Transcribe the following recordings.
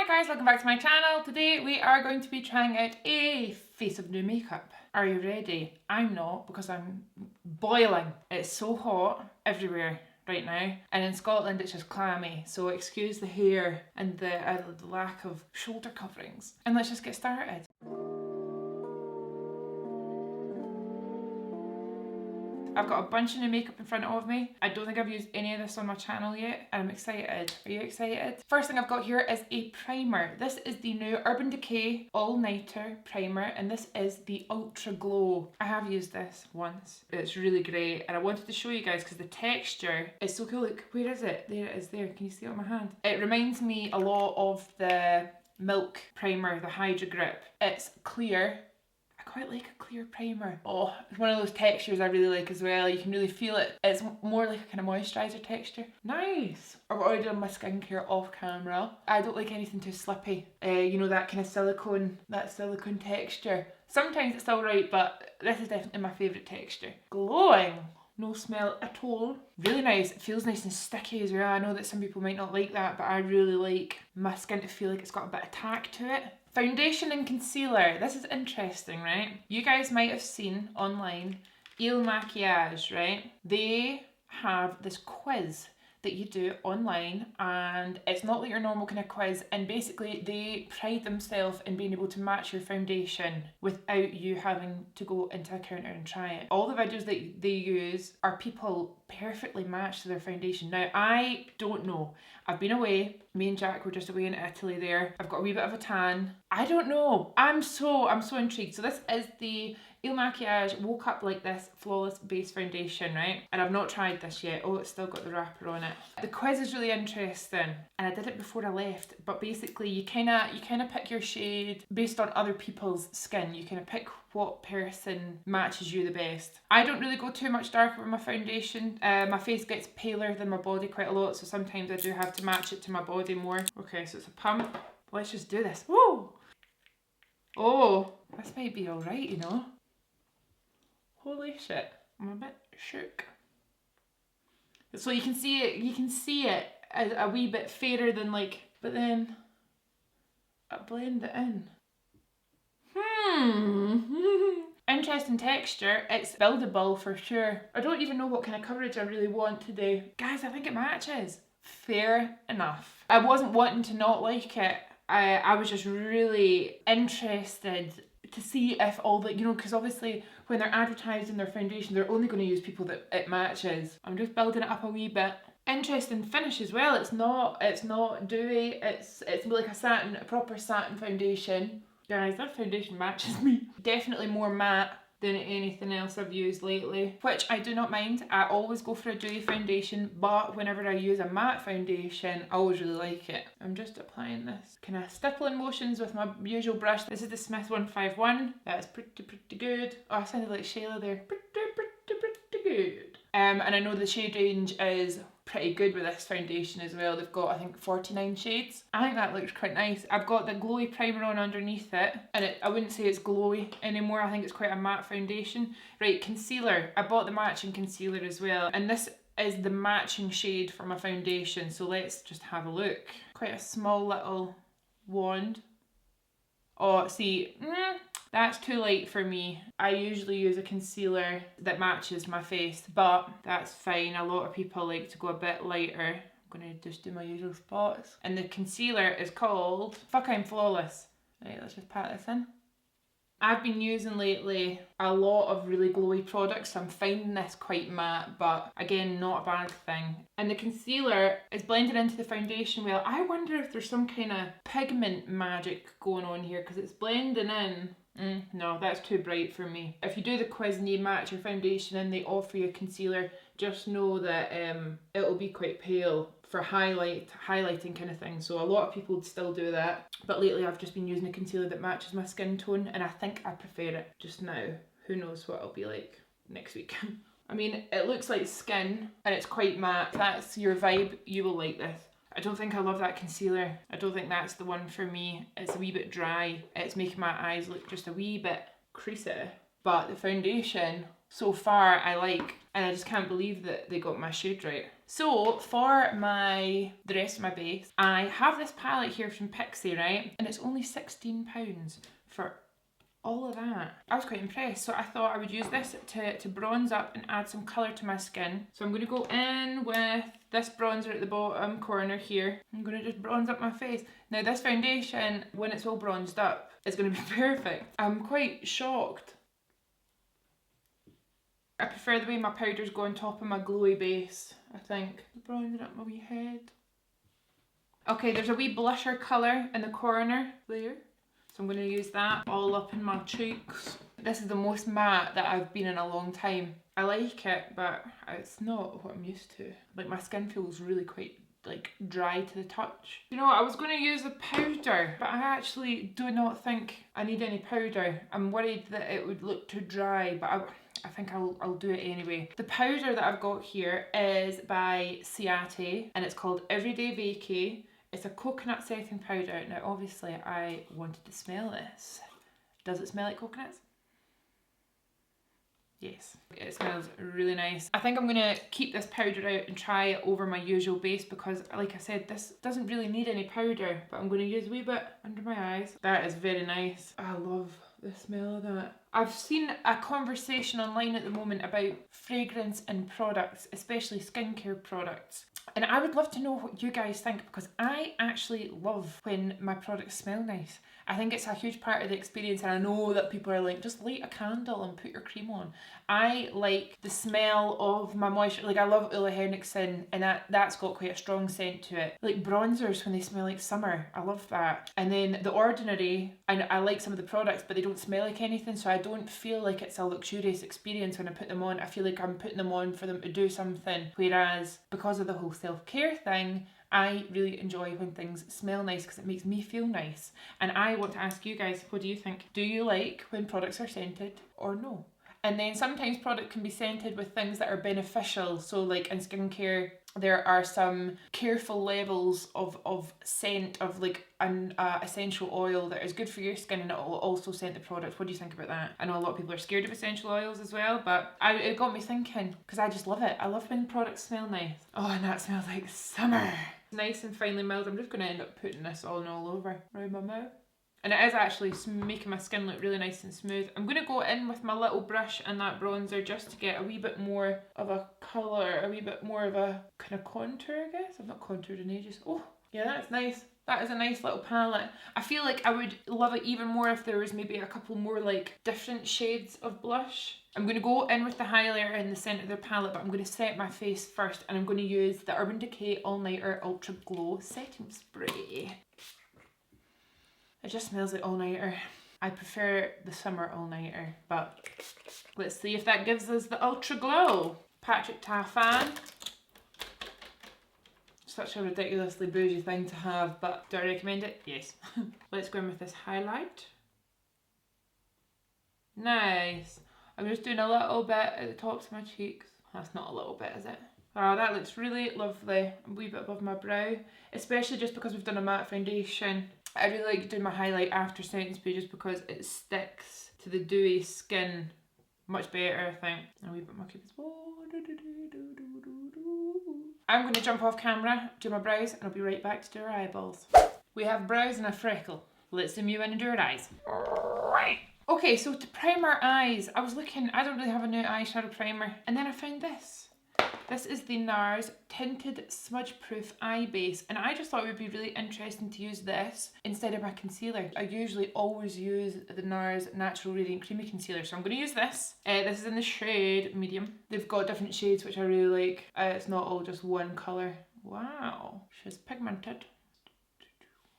Hi guys, welcome back to my channel. Today we are going to be trying out a face of new makeup. Are you ready? I'm not, because I'm boiling. It's so hot everywhere right now, and in Scotland it's just clammy, so excuse the hair and the lack of shoulder coverings. And let's just get started. I've got a bunch of new makeup in front of me. I don't think I've used any of this on my channel yet, and I'm excited. Are you excited? First thing I've got here is a primer. This is the new Urban Decay All Nighter Primer, and this is the Ultra Glow. I have used this once. It's really great, and I wanted to show you guys because the texture is so cool. Look, where is it? There it is there. Can you see it on my hand? It reminds me a lot of the Milk primer, the Hydra Grip. It's clear. I quite like a clear primer. Oh, it's one of those textures I really like as well. You can really feel it. It's more like a kind of moisturiser texture. Nice. I've already done my skincare off camera. I don't like anything too slippy. You know, that kind of silicone texture. Sometimes it's alright, but this is definitely my favourite texture. Glowing. No smell at all. Really nice. It feels nice and sticky as well. I know that some people might not like that, but I really like my skin to feel like it's got a bit of tack to it. Foundation and concealer. This is interesting, right? You guys might have seen online Il Makiage, right? They have this quiz that you do online, and it's not like your normal kind of quiz, and basically they pride themselves in being able to match your foundation without you having to go into a counter and try it. All the videos that they use are people perfectly matched to their foundation. Now, I don't know. I've been away. Me and Jack were just away in Italy there. I've got a wee bit of a tan. I don't know. I'm so intrigued. So this is the Il Makiage Woke Up Like This Flawless Base Foundation, right? And I've not tried this yet. Oh, it's still got the wrapper on it. The quiz is really interesting, and I did it before I left. But basically, you kind of pick your shade based on other people's skin. You kind of pick what person matches you the best. I don't really go too much darker with my foundation. My face gets paler than my body quite a lot, so sometimes I do have to match it to my body more. Okay, so it's a pump. Let's just do this. Whoa! Oh, this might be alright, you know. Holy shit, I'm a bit shook. So you can see it as a wee bit fairer than like, but then I blend it in. Interesting texture. It's buildable for sure. I don't even know what kind of coverage I really want to do. Guys, I think it matches. Fair enough. I wasn't wanting to not like it. I was just really interested to see if all the, you know, because obviously when they're advertising their foundation, they're only going to use people that it matches. I'm just building it up a wee bit. Interesting finish as well. It's not dewy. It's like a proper satin foundation. Guys, that foundation matches me. Definitely more matte than anything else I've used lately, which I do not mind. I always go for a dewy foundation, but whenever I use a matte foundation, I always really like it. I'm just applying this kind of stippling motions with my usual brush. This is the Smith 151. That's pretty good. Oh, I sounded like Shayla there. Pretty good. And I know the shade range is pretty good with this foundation as well. They've got, I think, 49 shades. I think that looks quite nice. I've got the glowy primer on underneath it, and I wouldn't say it's glowy anymore. I think it's quite a matte foundation. Right, concealer. I bought the matching concealer as well, and this is the matching shade for my foundation, so let's just have a look. Quite a small little wand. Oh, see, that's too light for me. I usually use a concealer that matches my face, but that's fine. A lot of people like to go a bit lighter. I'm gonna just do my usual spots. And the concealer is called Fuck I'm Flawless. Right, let's just pat this in. I've been using lately a lot of really glowy products, so I'm finding this quite matte, but again, not a bad thing. And the concealer is blended into the foundation well. I wonder if there's some kind of pigment magic going on here, because it's blending in. No, that's too bright for me. If you do the quiz and you match your foundation and they offer you a concealer, just know that it'll be quite pale for highlighting kind of thing. So a lot of people would still do that. But lately I've just been using a concealer that matches my skin tone, and I think I prefer it just now. Who knows what it'll be like next week. I mean, it looks like skin and it's quite matte. If that's your vibe, you will like this. I don't think I love that concealer. I don't think that's the one for me. It's a wee bit dry. It's making my eyes look just a wee bit creasy. but the foundation so far I like, and I just can't believe that they got my shade right. So for the rest of my base, I have this palette here from Pixie, right? And it's only £16 for all of that. I was quite impressed, so I thought I would use this to bronze up and add some colour to my skin. So I'm going to go in with this bronzer at the bottom corner here. I'm going to just bronze up my face. Now this foundation, when it's all bronzed up, is going to be perfect. I'm quite shocked. I prefer the way my powders go on top of my glowy base, I think. Bronzing up my wee head. Okay, there's a wee blusher colour in the corner there. So I'm going to use that all up in my cheeks. This is the most matte that I've been in a long time. I like it, but it's not what I'm used to. Like, my skin feels really quite like dry to the touch. You know what, I was going to use a powder, but I actually do not think I need any powder. I'm worried that it would look too dry, but I think I'll do it anyway. The powder that I've got here is by Ciate, and it's called Everyday Vacay. It's a coconut setting powder. Now obviously I wanted to smell this. Does it smell like coconuts? Yes, it smells really nice. I think I'm going to keep this powder out and try it over my usual base because, like I said, this doesn't really need any powder, but I'm going to use a wee bit under my eyes. That is very nice. I love the smell of that. I've seen a conversation online at the moment about fragrance and products, especially skincare products. And I would love to know what you guys think, because I actually love when my products smell nice. I think it's a huge part of the experience, and I know that people are like, just light a candle and put your cream on. I like the smell of my moisture. Like, I love Ulla Henriksen, and that's got quite a strong scent to it. Like bronzers when they smell like summer, I love that. And then The Ordinary, and I like some of the products, but they don't smell like anything, so I don't feel like it's a luxurious experience when I put them on. I feel like I'm putting them on for them to do something, whereas because of the whole self-care thing, I really enjoy when things smell nice because it makes me feel nice. And I want to ask you guys, what do you think? Do you like when products are scented or no? And then sometimes product can be scented with things that are beneficial. So like in skincare, there are some careful levels of scent of like an essential oil that is good for your skin, and it will also scent the product. What do you think about that? I know a lot of people are scared of essential oils as well, but it got me thinking because I just love it. I love when products smell nice. Oh, and that smells like summer. Nice and finely milled. I'm just going to end up putting this all over around my mouth. And it is actually making my skin look really nice and smooth. I'm going to go in with my little brush and that bronzer just to get a wee bit more of a colour, a wee bit more of a kind of contour, I guess. I've not contoured in ages. Oh, yeah, that's nice. That is a nice little palette. I feel like I would love it even more if there was maybe a couple more like different shades of blush. I'm going to go in with the highlighter in the centre of the palette, but I'm going to set my face first, and I'm going to use the Urban Decay All Nighter Ultra Glow Setting Spray. It just smells like all nighter. I prefer the summer all nighter, but let's see if that gives us the ultra glow. Patrick Ta fan. Such a ridiculously bougie thing to have, but do I recommend it? Yes. Let's go in with this highlight. Nice. I'm just doing a little bit at the tops of my cheeks. That's not a little bit, is it? Oh, that looks really lovely. A wee bit above my brow, especially just because we've done a matte foundation. I really like doing my highlight after setting spray just because it sticks to the dewy skin much better, I think. And a wee bit more cupid's bow. I'm going to jump off camera, do my brows, and I'll be right back to do our eyeballs. We have brows and a freckle. Let's zoom you in and do our eyes. Okay, so to prime our eyes, I was looking, I don't really have a new eyeshadow primer, and then I found this. This is the NARS Tinted Smudge Proof Eye Base, and I just thought it would be really interesting to use this instead of my concealer. I usually always use the NARS Natural Radiant Creamy Concealer, so I'm going to use this. This is in the shade medium. They've got different shades which I really like. It's not all just one colour. Wow, she's pigmented.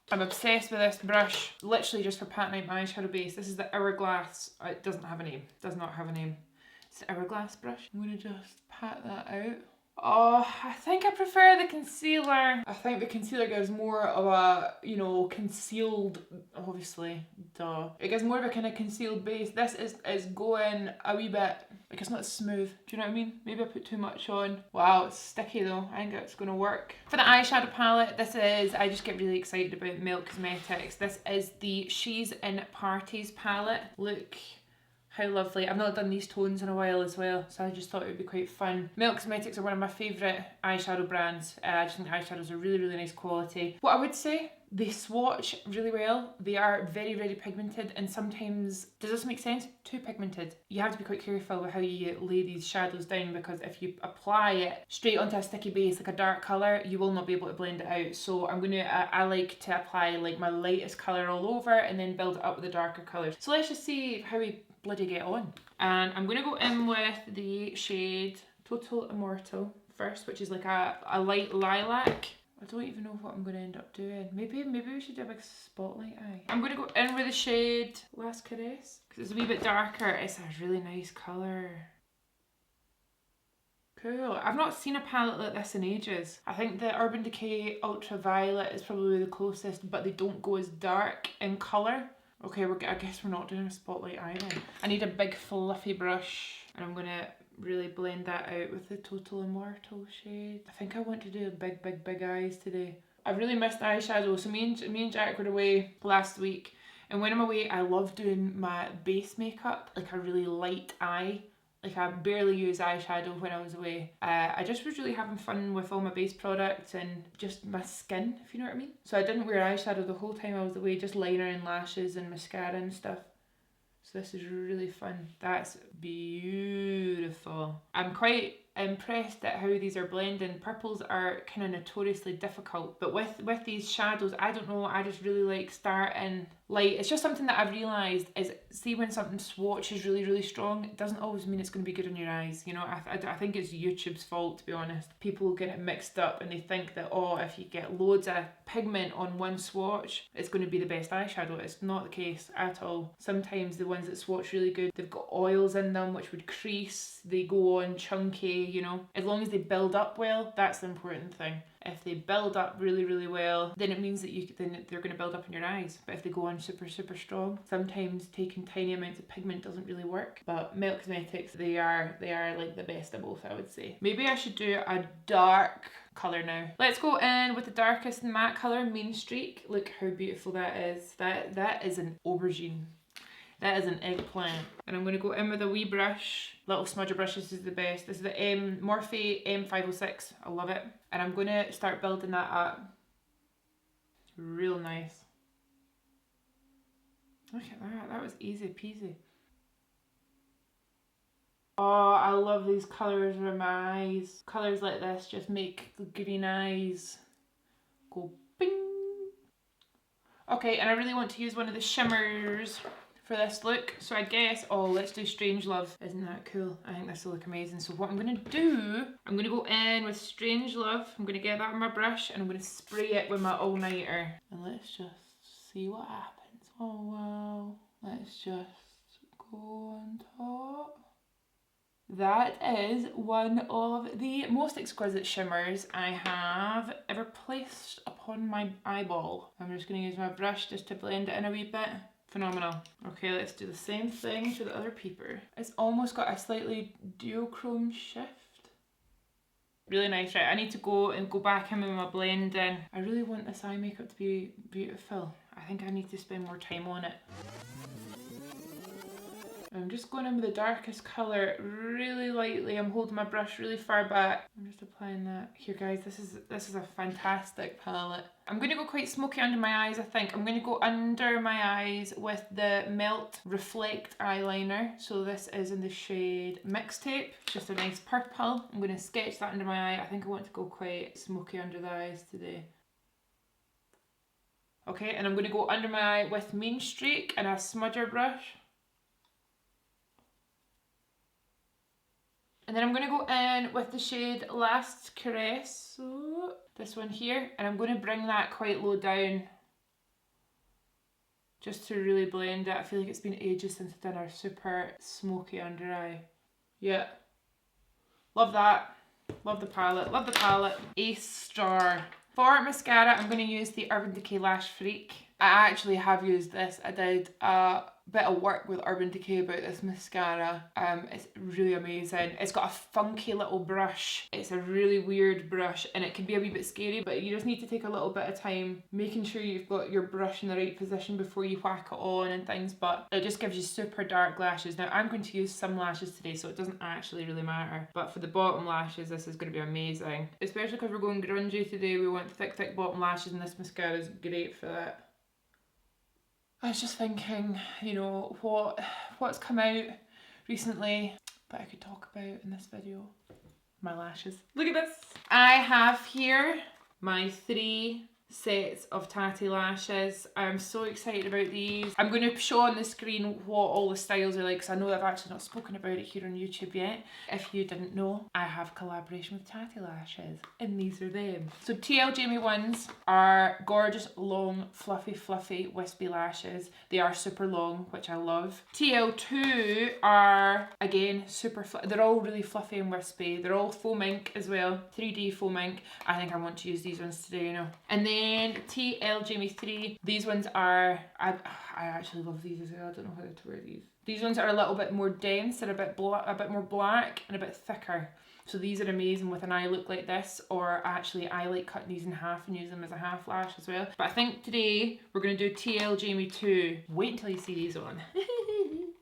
I'm obsessed with this brush, literally just for patting out my eyeshadow base. This is the Hourglass. It doesn't have a name. Does not have a name. It's the Hourglass brush. I'm going to just pat that out. Oh, I think I prefer the concealer. I think the concealer gives more of a, you know, concealed, obviously, duh. It gives more of a kind of concealed base. This is going a wee bit, like it's not smooth. Do you know what I mean? Maybe I put too much on. Wow, it's sticky though. I think it's going to work. For the eyeshadow palette, this is, I just get really excited about Milk Cosmetics. This is the She's in Parties palette. Look How lovely. I've not done these tones in a while as well, so I just thought it would be quite fun. Melt Cosmetics are one of my favourite eyeshadow brands. I just think eyeshadows are really, really nice quality. What I would say, they swatch really well. They are very, very pigmented, and sometimes, does this make sense? Too pigmented. You have to be quite careful with how you lay these shadows down, because if you apply it straight onto a sticky base like a dark colour, you will not be able to blend it out. So I like to apply like my lightest colour all over and then build it up with the darker colours. So let's just see how we bloody get on. And I'm going to go in with the shade Total Immortal first, which is like a light lilac. I don't even know what I'm going to end up doing. Maybe we should do a big spotlight eye. I'm going to go in with the shade Last Caress, because it's a wee bit darker. It's a really nice colour. Cool. I've not seen a palette like this in ages. I think the Urban Decay Ultraviolet is probably the closest, but they don't go as dark in colour. Okay, I guess we're not doing a spotlight eye then. I need a big fluffy brush, and I'm going to really blend that out with the Total Immortal shade. I think I want to do big eyes today. I really missed eyeshadow. So me and Jack were away last week, and when I'm away I love doing my base makeup, like a really light eye. Like I barely use eyeshadow when I was away. I just was really having fun with all my base products and just my skin, if you know what I mean. So I didn't wear eyeshadow the whole time I was away, just liner and lashes and mascara and stuff. So this is really fun. That's beautiful. I'm quite impressed at how these are blending. Purples are kind of notoriously difficult, but with these shadows, I don't know, I just really like starting light. It's just something that I've realised is, see, when something swatches really strong, it doesn't always mean it's going to be good on your eyes. You know, I think it's YouTube's fault, to be honest. People get it mixed up and they think that, oh, if you get loads of pigment on one swatch, it's going to be the best eyeshadow. It's not the case at all. Sometimes the ones that swatch really good, they've got oils in them which would crease, they go on chunky, you know. As long as they build up well, that's the important thing. If they build up really well, then it means that they're going to build up in your eyes. But if they go on super strong, sometimes taking tiny amounts of pigment doesn't really work. But Melt Cosmetics, they are like the best of both, I would say. Maybe I should do a dark colour now. Let's go in with the darkest matte colour, Mean Streak. Look how beautiful that is. That is an aubergine. That is an eggplant. And I'm going to go in with a wee brush. Little smudger brush, this is the best. This is the Morphe M506. I love it. And I'm going to start building that up. Real nice. Look at that. That was easy peasy. Oh, I love these colours for my eyes. Colours like this just make the green eyes go bing. Okay, and I really want to use one of the shimmers for this look, so I guess, oh, let's do Strange Love. Isn't that cool? I think this will look amazing. So what I'm going to do, I'm going to go in with Strange Love. I'm going to get that on my brush and I'm going to spray it with my all-nighter. And let's just see what happens. Oh wow. Let's just go on top. That is one of the most exquisite shimmers I have ever placed upon my eyeball. I'm just going to use my brush just to blend it in a wee bit. Phenomenal. Okay, let's do the same thing to the other peeper. It's almost got a slightly duochrome shift. Really nice, right? I need to go back in with my blending. I really want this eye makeup to be beautiful. I think I need to spend more time on it. I'm just going in with the darkest colour really lightly. I'm holding my brush really far back. I'm just applying that. Here guys, this is a fantastic palette. I'm going to go quite smoky under my eyes, I think. I'm going to go under my eyes with the Melt Reflect eyeliner. So this is in the shade Mixtape. Just a nice purple. I'm going to sketch that under my eye. I think I want to go quite smoky under the eyes today. Okay, and I'm going to go under my eye with Mean Streak and a smudger brush. And then I'm going to go in with the shade Last Caress, so this one here, and I'm going to bring that quite low down just to really blend it. I feel like it's been ages since I've done a super smoky under eye. Yeah, love that, love the palette, love the palette. Ace star. For mascara, I'm going to use the Urban Decay Lash Freak. I actually have used this. I did a bit of work with Urban Decay about this mascara. It's really amazing. It's got a funky little brush. It's a really weird brush and it can be a wee bit scary, but you just need to take a little bit of time making sure you've got your brush in the right position before you whack it on and things, but it just gives you super dark lashes. Now I'm going to use some lashes today, so it doesn't actually really matter, but for the bottom lashes this is going to be amazing, especially because we're going grungy today. We want thick bottom lashes and this mascara is great for that. I was just thinking, you know, what's come out recently that I could talk about in this video. My lashes. Look at this. I have here my 3 sets of tatty lashes. I'm so excited about these. I'm going to show on the screen what all the styles are like because I know I've actually not spoken about it here on YouTube yet. If you didn't know, I have collaboration with Tatty Lashes and these are them. So TL Jamie ones are gorgeous, long, fluffy, wispy lashes. They are super long, which I love. TL2 are, again, they're all really fluffy and wispy. They're all foam ink as well, 3D foam ink. I think I want to use these ones today, you know. And then TL Jamie 3, these ones are, I actually love these as well. I don't know how to wear these. These ones are a little bit more dense, they're a bit more black and a bit thicker. So these are amazing with an eye look like this, or actually I like cutting these in half and use them as a half lash as well. But I think today we're going to do TL Jamie 2. Wait until you see these on.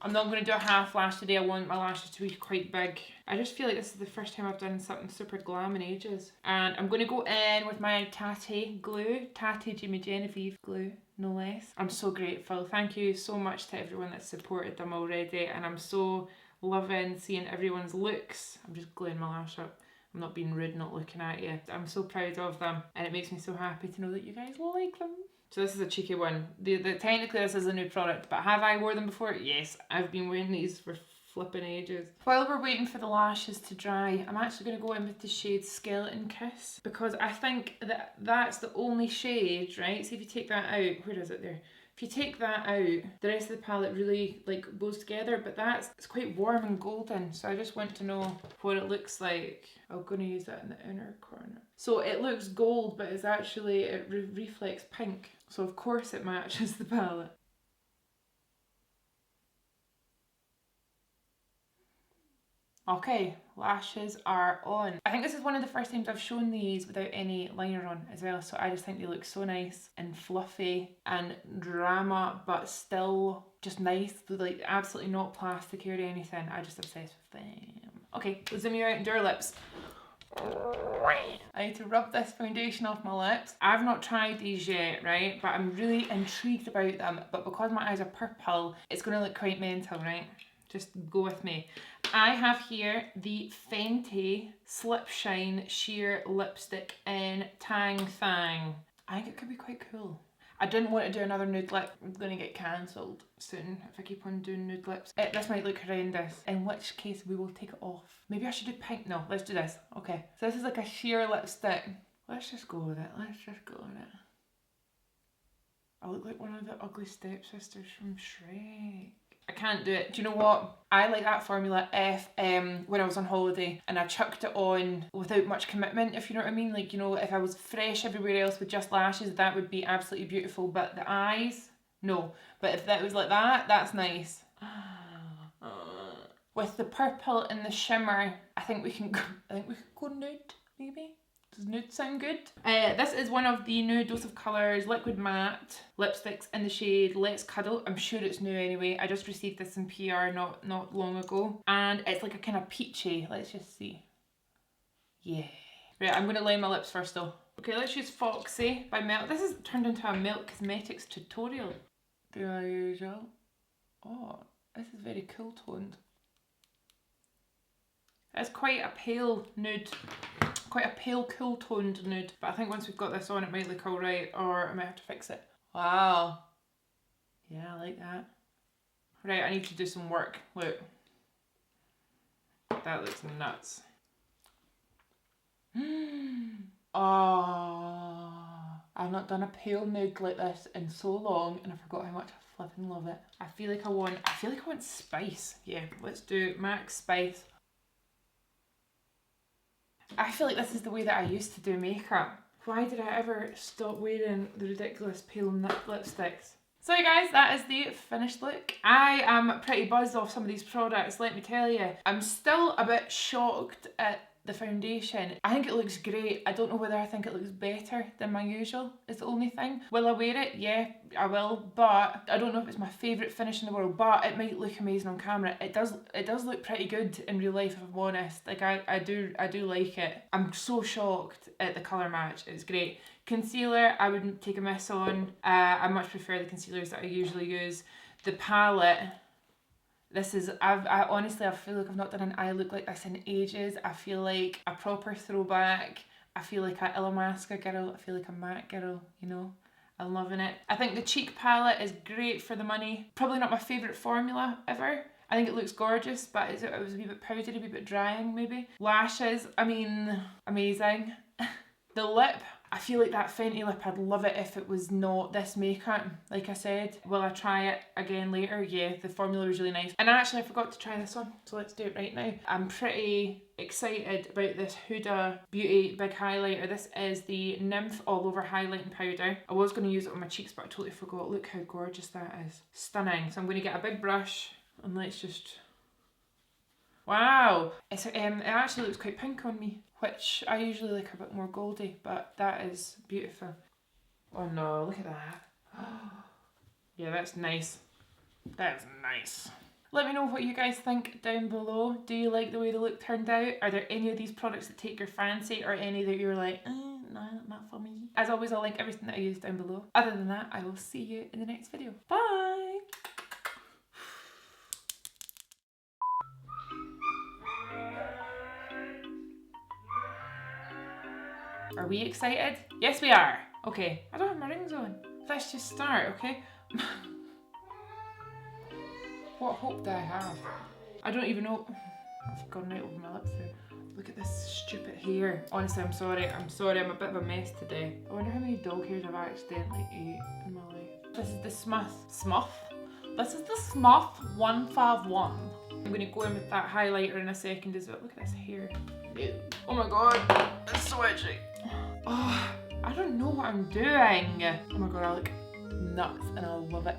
I'm not going to do a half lash today. I want my lashes to be quite big. I just feel like this is the first time I've done something super glam in ages. And I'm going to go in with my Tatty glue. Tatty Genevieve glue, no less. I'm so grateful. Thank you so much to everyone that's supported them already. And I'm so loving seeing everyone's looks. I'm just gluing my lash up. I'm not being rude, not looking at you. I'm so proud of them. And it makes me so happy to know that you guys like them. So this is a cheeky one. Technically this is a new product, but have I worn them before? Yes, I've been wearing these for flipping ages. While we're waiting for the lashes to dry, I'm actually going to go in with the shade Skeleton Kiss because I think that that's the only shade, right? So if you take that out, where is it there? If you take that out, the rest of the palette really like goes together, but it's quite warm and golden, so I just want to know what it looks like. I'm going to use that in the inner corner. So it looks gold, but it's actually, it reflects pink. So of course it matches the palette. Okay, lashes are on. I think this is one of the first times I've shown these without any liner on as well, so I just think they look so nice and fluffy and drama, but still just nice. They're like absolutely not plastic or anything. I'm just obsessed with them. Okay, let's zoom you out and do our lips. I need to rub this foundation off my lips. I've not tried these yet, right? But I'm really intrigued about them. But because my eyes are purple, it's going to look quite mental, right? Just go with me. I have here the Fenty Slip Shine Sheer Lipstick in Tang Thang. I think it could be quite cool. I didn't want to do another nude lip. I'm going to get cancelled soon if I keep on doing nude lips. This might look horrendous, in which case we will take it off. Maybe I should do pink. No, let's do this. Okay, so this is like a sheer lipstick. Let's just go with it. I look like one of the ugly stepsisters from Shrek. I can't do it. Do you know what? I like that formula if when I was on holiday and I chucked it on without much commitment, if you know what I mean. Like, you know, if I was fresh everywhere else with just lashes, that would be absolutely beautiful. But the eyes, no. But if that was like that, that's nice. With the purple and the shimmer, I think we can go nude, maybe. Does nude sound good? This is one of the new Dose of Colours Liquid Matte lipsticks in the shade Let's Cuddle. I'm sure it's new anyway. I just received this in PR not long ago. And it's like a kind of peachy. Let's just see. Yeah. Right, I'm going to line my lips first though. Okay, let's use Foxy by Melt. This has turned into a Melt Cosmetics tutorial. Do I usual? Oh, this is very cool toned. It's quite a pale nude. Quite a pale, cool toned nude. But I think once we've got this on, it might look alright, or I might have to fix it. Wow. Yeah, I like that. Right, I need to do some work. Look. That looks nuts. Oh, I've not done a pale nude like this in so long, and I forgot how much I flipping love it. I feel like I want spice. Yeah, let's do Max Spice. I feel like this is the way that I used to do makeup. Why did I ever stop wearing the ridiculous pale lipsticks? So guys, that is the finished look. I am pretty buzzed off some of these products, let me tell you. I'm still a bit shocked at the foundation. I think it looks great. I don't know whether I think it looks better than my usual is the only thing. Will I wear it? Yeah, I will, but I don't know if it's my favourite finish in the world, but it might look amazing on camera. It does look pretty good in real life, if I'm honest. Like I do like it. I'm so shocked at the colour match. It's great. Concealer, I wouldn't take a miss on. I much prefer the concealers that I usually use. The palette, this is, I honestly, I feel like I've not done an eye look like this in ages. I feel like a proper throwback. I feel like a Illamasqua girl. I feel like a MAC girl, you know. I'm loving it. I think the cheek palette is great for the money. Probably not my favourite formula ever. I think it looks gorgeous, but it was a wee bit powdery, a wee bit drying maybe. Lashes, I mean, amazing. The lip, I feel like that Fenty lip, I'd love it if it was not this makeup, like I said. Will I try it again later? Yeah, the formula was really nice. And actually I forgot to try this one, so let's do it right now. I'm pretty excited about this Huda Beauty Big Highlighter. This is the Nymph All Over Highlighting Powder. I was going to use it on my cheeks, but I totally forgot. Look how gorgeous that is. Stunning. So I'm going to get a big brush and let's just... Wow! It actually looks quite pink on me, which I usually like a bit more goldy, but that is beautiful. Oh no, look at that. Yeah, that's nice. That's nice. Let me know what you guys think down below. Do you like the way the look turned out? Are there any of these products that take your fancy, or any that you're like, no, not for me? As always, I'll link everything that I use down below. Other than that, I will see you in the next video. Bye! Are we excited? Yes, we are. Okay, I don't have my rings on. Let's just start, okay? What hope do I have? I don't even know. I've gone right over my lip there. Look at this stupid hair. Honestly, I'm sorry. I'm a bit of a mess today. I wonder how many dog hairs I've accidentally ate in my life. This is the Smuth. This is the Smuth 151. I'm going to go in with that highlighter in a second as well. Look at this hair. Oh my god, it's so itchy. Oh, I don't know what I'm doing. Oh my god, I look nuts and I love it.